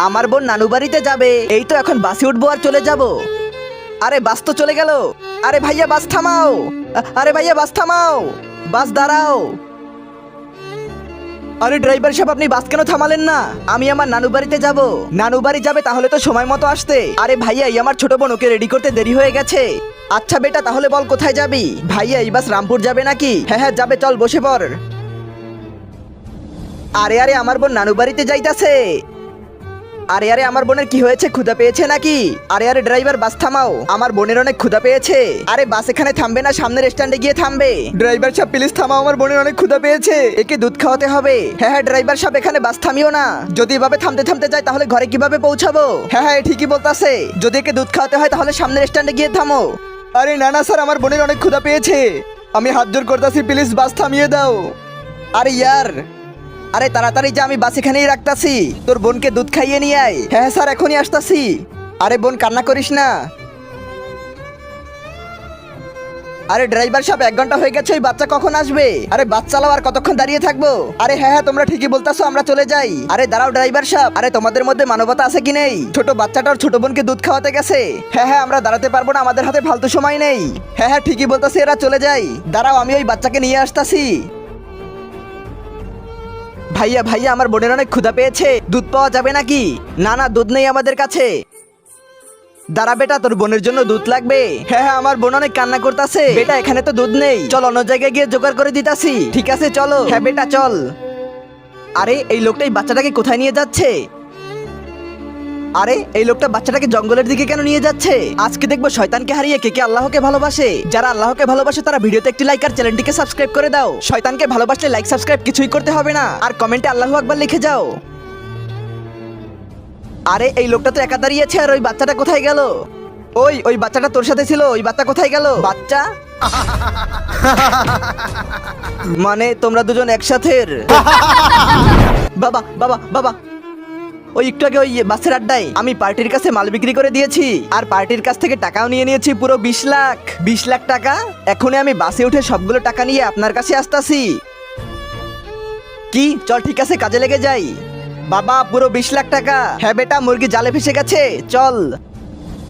আমার বোন নানু বাড়িতে যাবে। এই তো এখন বাসে উঠবো আর চলে যাব। আরে বাস তো চলে গেল। আরে ভাইয়া বাস থামাও। আরে ভাইয়া বাস থামাও, বাস দাঁড়াও। আরে ড্রাইভার সাহেব, আপনি বাস কেন থামালেন না? আমি আমার নানু বাড়িতে যাব। নানু বাড়ি যাবে তাহলে তো সময় মতো আসতে। আরে ভাইয়া, এই আমার ছোট বোন, ওকে রেডি করতে দেরি হয়ে গেছে। আচ্ছা বেটা, তাহলে বল কোথায় যাবি? ভাইয়া এই বাস রামপুর যাবে নাকি? হ্যাঁ হ্যাঁ যাবে, চল বসে পড়। আরে আরে আমার বোন নানু বাড়িতে যাইতাছে। আরে আরে আমার বোনের কি হয়েছে, ক্ষুধা পেয়েছে নাকি? আরে আরে ড্রাইভার বাস থামাও, আমার বোনের অনেক ক্ষুধা পেয়েছে। আরে বাস এখানে থামবে না, সামনের স্ট্যান্ডে গিয়ে থামবে। ড্রাইভার সাহেব প্লিজ থামাও, আমার বোনের অনেক ক্ষুধা পেয়েছে, একে দুধ খাওয়াতে হবে। হ্যাঁ হ্যাঁ ড্রাইভার সাহেব, এখানে বাস থামিও না। যদি এভাবে থামতে থামতে যায় তাহলে ঘরে কিভাবে পৌঁছাবো? হ্যাঁ হ্যাঁ ঠিকই বলতাছে, যদি একে দুধ খাওয়াতে হয় তাহলে সামনের স্ট্যান্ডে গিয়ে থামো। আরে না না স্যার, আমার বোনের অনেক ক্ষুধা পেয়েছে, আমি হাত জোর করতেছি, প্লিজ বাস থামিয়ে দাও। আরে ইয়ার, আরে তাড়াতাড়ি যা, আমি বাস এখানেই রাখতাছি, তোর বোনকে দুধ খাইয়ে নিয়ে আয়। হ্যাঁ স্যার এখনই আসতাছি। আরে বোন কান্না করিস না। আরে ড্রাইভার সাহেব, 1 ঘন্টা হয়ে গেছে, ওই বাচ্চা কখন আসবে? আরে বাস চালাও, আর কতক্ষণ দাঁড়িয়ে থাকবো? আরে হ্যাঁ হ্যাঁ তোমরা ঠিকই বলতাছো, আমরা চলে যাই। আরে দাঁড়াও ড্রাইভার সাহেব, আরে তোমাদের মধ্যে মানবতা আছে কি নেই? ছোট বাচ্চাটার ছোট বোনকে দুধ খাওয়াতে গেছে। হ্যাঁ হ্যাঁ আমরা দাঁড়াতে পারবো না, আমাদের হাতে ফালতু সময় নেই। হ্যাঁ হ্যাঁ ঠিকই বলতাছে, এরা চলে যাই। দাঁড়াও, আমি ওই বাচ্চাকে নিয়ে আসতাছি। ভাইয়া ভাইয়া, আমার বোনের অনেক ক্ষুধা পেয়েছে, দুধ পাওয়া যাবে নাকি? না না, দুধ নেই আমাদের কাছে। দাঁড়া বেটা, তোর বোনের জন্য দুধ লাগবে। হ্যাঁ হ্যাঁ আমার বোন অনেক কান্না করতেছে। বেটা এখানে তো দুধ নেই, চল অন্য জায়গায় গিয়ে জোগাড় করে দিতাছি। ঠিক আছে চলো। হ্যাঁ বেটা চল। আরে এই লোকটা এই বাচ্চাটাকে কোথায় নিয়ে যাচ্ছে? আরে এই লোকটা বাচ্চাটাকে জঙ্গলের দিকে কেন নিয়ে যাচ্ছে? আজকে দেখবো শয়তানকে হারিয়ে কে কে আল্লাহকে ভালোবাসে। যারা আল্লাহকে ভালোবাসে তারা ভিডিওতে একটি লাইক আর চ্যানেলটিকে সাবস্ক্রাইব করে দাও। শয়তানকে ভালোবাসলে লাইক সাবস্ক্রাইব কিছুই করতে হবে না, আর কমেন্টে আল্লাহু আকবার লিখে যাও। আরে এই লোকটা তো একা দাঁড়িয়েছে, আর ওই বাচ্চাটা কোথায় গেল? ওই বাচ্চাটা তোর সাথে ছিল, ওই বাচ্চা কোথায় গেল? বাচ্চা মানে তোমরা দুজন একসাথে? বাবা বাবা বাবা, ওই একটু আগে ওই বাসের আড্ডায় আমি পার্টির কাছে মাল বিক্রি করে দিয়েছি, আর পার্টির কাছ থেকে টাকাও নিয়ে নিয়েছি পুরো 20 লাখ। 20 লাখ টাকা? এখনই আমি বাসে উঠে সবগুলো টাকা নিয়ে আপনার কাছে আসতাছি। কি, চল ঠিক আছে কাজে লেগে যাই। বাবা পুরো 20 লাখ টাকা। হ্যাঁ বেটা, মুরগি জালে ফেসে গেছে, চল।